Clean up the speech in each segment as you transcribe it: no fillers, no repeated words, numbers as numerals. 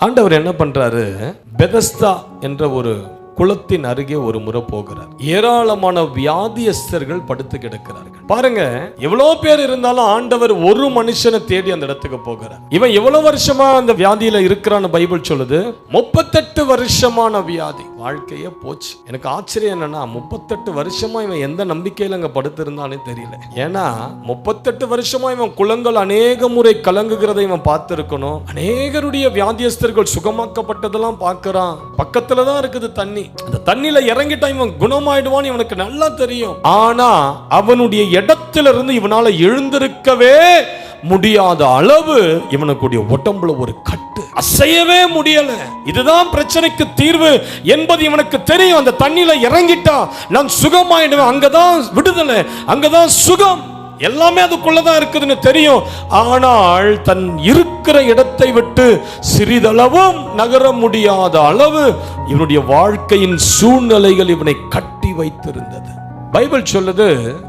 ஆண்டவர் என்ன பண்றாரு, பெதஸ்தா என்ற ஒரு குளத்தின் அருகே ஒரு முறை போகிறார். ஏராளமான வியாதியஸ்தர்கள் படுத்து கிடக்கிறார்கள். பாருங்க, எவ்வளவு பேர் இருந்தாலும் ஆண்டவர் ஒரு மனுஷனை தேடி அந்த இடத்துக்கு போகிறார். இவன் எவ்வளவு வருஷமா அந்த வியாதியில இருக்கிறான்னு பைபிள் சொல்லுது. 38 வருஷமான வியாதி, வாழ்க்கையே போச்சு. எனக்கு ஆச்சரியம் என்னன்னா, 38 வருஷமா இவன் எந்த நம்பிக்கையில அங்க படுத்து இருந்தானே தெரியல. ஏன்னா 38 வருஷமா இவன் குளங்கள் அநேக முறை கலங்குகிறதை இவன் பார்த்திருக்கணும். அநேகருடைய வியாதியஸ்தர்கள் சுகமாக்கப்பட்டதெல்லாம் பார்க்கிறான். பக்கத்துலதான் இருக்குது தண்ணி. அந்த தண்ணியில இறங்கிட்டா இவன் குணமாயிடுவான் இவனுக்கு நல்லா தெரியும். ஆனா அவனுடைய இடத்திலிருந்து இவனால எழுந்திருக்கவே முடியாத அளவு இவனுடைய உடம்புல ஒரு கட்டு, அசையவே முடியல. இதுதான் பிரச்சனைக்கு தீர்வு என்பது இவனுக்கு தெரியும். அந்த தண்ணியில இறங்கிட்டா நான் சுகமாயிடுவேன், அங்கதான் விடுதலை, அங்கதான் சுகம், எல்லாமே அதுக்குள்ளதான் இருக்குதுன்னு தெரியும். ஆனால் தன் இருக்கிற இடத்தை விட்டு சிறிதளவும் நகர முடியாத அளவு இவனுடைய வாழ்க்கையின் சூழ்நிலைகள் இவனை கட்டி வைத்திருந்தது. பைபிள் சொல்லுது,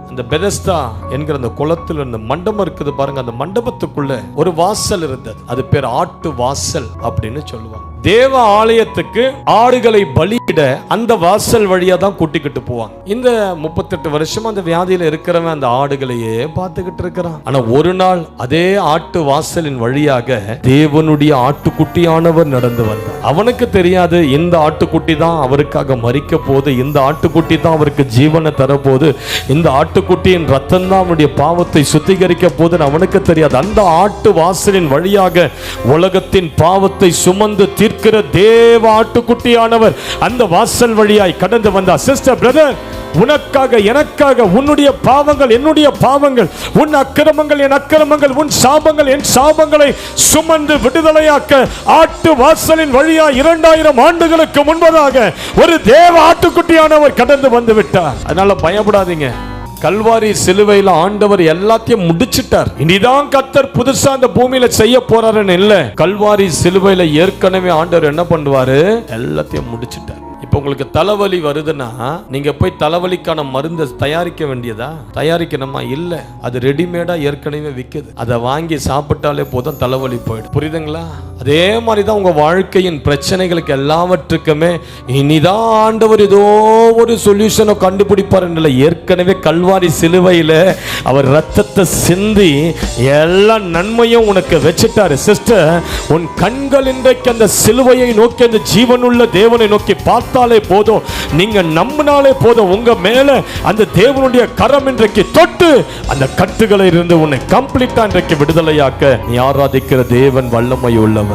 அந்த பெதஸ்தா என்கிற அந்த குளத்தில் இருந்த மண்டபம் இருக்குது பாருங்க, அந்த மண்டபத்துக்குள்ள ஒரு வாசல் இருந்தது. அது பேர் ஆட்டு வாசல் அப்படின்னு சொல்லுவாங்க. தேவ ஆலயத்துக்கு ஆடுகளை பலியிட அந்த வாசல் வழியா தான் கூட்டிக்கிட்டு போவாங்க. இந்த 38 வருஷமா அந்த வியாதியில இருக்கிறவன் அந்த ஆடுகளையே பார்த்துக்கிட்டு இருக்கிறான். ஆனா ஒரு நாள் அதே ஆட்டு வாசலின் வழியாக தேவனுடைய ஆட்டுக்குட்டியானவர் நடந்து வந்தார். அவனுக்கு தெரியாது இந்த ஆட்டுக்குட்டி தான் அவருக்காக மரிக்க போது, இந்த ஆட்டுக்குட்டி தான் அவருக்கு ஜீவனை தரப்போது, இந்த ஆட்டுக்குட்டியின் ரத்தம் தான் அவனுடைய பாவத்தை சுத்திகரிக்க போதுன்னு அவனுக்கு தெரியாது. அந்த ஆட்டு வாசலின் வழியாக உலகத்தின் பாவத்தை சுமந்து தீர்க்கிற தேவ ஆட்டுக்குட்டியானவர் அந்த வாசல் வழியாய் கடந்து வந்தார். சிஸ்டர், பிரதர், உனக்காக எனக்காக உன்னுடைய பாவங்கள் என்னுடைய பாவங்கள், உன் அக்கிரமங்கள் என் அக்கிரமங்கள், உன் சாபங்கள் என் சாபங்களை சுமந்து விடுதலையாக்க ஆட்டு வாசலின் வழியா 2000 ஆண்டுகளுக்கு முன்பதாக ஒரு தேவ ஆட்டுக்குட்டியானவர் கடந்து வந்து விட்டார். அதனால பயப்படாதீங்க. கல்வாரி சிலுவையில் ஆண்டவர் எல்லாத்தையும் முடிச்சிட்டார். இனிதான் கர்த்தர் புதுசா அந்த பூமியில செய்ய போறாருன்னு இல்ல. கல்வாரி சிலுவையில ஏற்கனவே ஆண்டவர் என்ன பண்ணுவாரு, எல்லாத்தையும் முடிச்சிட்டார். இப்ப உங்களுக்கு தலைவலி வருதுன்னா நீங்க போய் தலைவலிக்கான மருந்தை தயாரிக்க வேண்டியதா? தயாரிக்கணுமா? இல்ல, அது ரெடிமேடா ஏற்கனவே விக்குது. அதை வாங்கி சாப்பிட்டாலே போதும், தலைவலி போயிடும். புரியுதுங்களா? அதே மாதிரிதான் உங்க வாழ்க்கையின் பிரச்சனைகளுக்கு எல்லாவற்றுக்குமே இனிதான் ஆண்டவர் ஏதோ ஒரு சொல்யூஷனை கண்டுபிடிப்பார் இல்லை. ஏற்கனவே கல்வாரி சிலுவையில அவர் ரத்தத்தை சிந்தி எல்லா நன்மையும் உனக்கு வச்சுட்டாரு. சிஸ்டர், உன் கண்கள் இன்றைக்கு அந்த சிலுவையை நோக்கி, அந்த ஜீவனுள்ள தேவனை நோக்கி பார்த்தாலே போதும், நீங்க நம்பினாலே போதும், உங்க மேல அந்த தேவனுடைய கரம் இன்றைக்கு தொட்டு அந்த கட்டுகளை இருந்து உன்னை கம்ப்ளீட்டா இன்றைக்கு விடுதலையாக்க நீ ஆராதிக்கிற தேவன் வல்லமை உள்ளவர்.